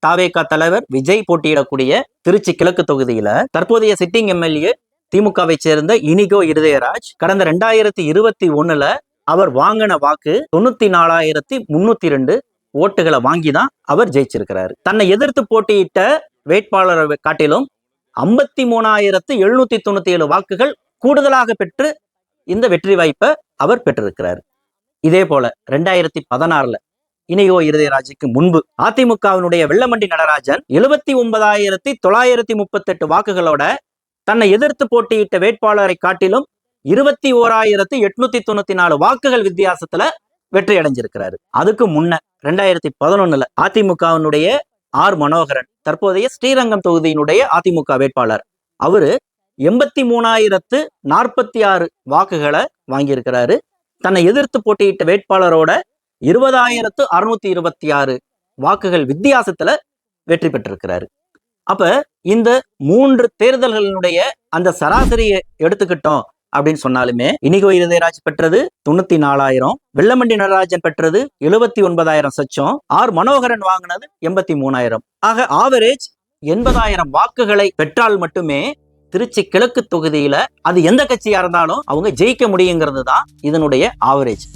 தாவேகா தலைவர் விஜய் போட்டியிடக்கூடிய திருச்சி கிழக்கு தொகுதியில தற்போதைய சிட்டிங் எம்எல்ஏ திமுகவை சேர்ந்த இனிகோ இருதயராஜ் கடந்த 2021 அவர் வாங்கின வாக்கு 94,302 ஓட்டுகளை வாங்கிதான் அவர் ஜெயிச்சிருக்கிறாரு. தன்னை எதிர்த்து போட்டியிட்ட வேட்பாளரை காட்டிலும் 53,797 வாக்குகள் கூடுதலாக பெற்று இந்த வெற்றி வாய்ப்பை அவர் பெற்றிருக்கிறார். இதே போல 2016 இனிகோ இருதயராஜுக்கு முன்பு அதிமுகவினுடைய வெள்ளமண்டி நடராஜன் 79,938 வாக்குகளோட தன்னை எதிர்த்து போட்டியிட்ட வேட்பாளரை காட்டிலும் 21,894 வாக்குகள் வித்தியாசத்துல வெற்றி அடைஞ்சிருக்கிறாரு. அதுக்கு முன்ன 2011 அதிமுகவினுடைய ஆர் மனோகரன், தற்போதைய ஸ்ரீரங்கம் தொகுதியினுடைய அதிமுக வேட்பாளர், அவரு 83,046 வாக்குகளை வாங்கியிருக்கிறாரு. தன்னை எதிர்த்து போட்டியிட்ட வேட்பாளரோட 20,626 வாக்குகள் வித்தியாசத்துல வெற்றி பெற்றிருக்கிறாரு. அப்ப இந்த 3 தேர்தல்களினுடைய அந்த சராசரியை எடுத்துக்கிட்டோம் அப்படின்னு சொன்னாலுமே இனிகோ இருதயராஜ் பெற்றது 94,000, வெள்ளமண்டி நடராஜன் பெற்றது 79,000 சச்சம், ஆர் மனோகரன் வாங்கினது 83,000. ஆக ஆவரேஜ் 80,000 வாக்குகளை பெற்றால் மட்டுமே திருச்சி கிழக்கு தொகுதியில அது எந்த கட்சியா இருந்தாலும் அவங்க ஜெயிக்க முடியுங்கிறது தான் இதனுடைய ஆவரேஜ்.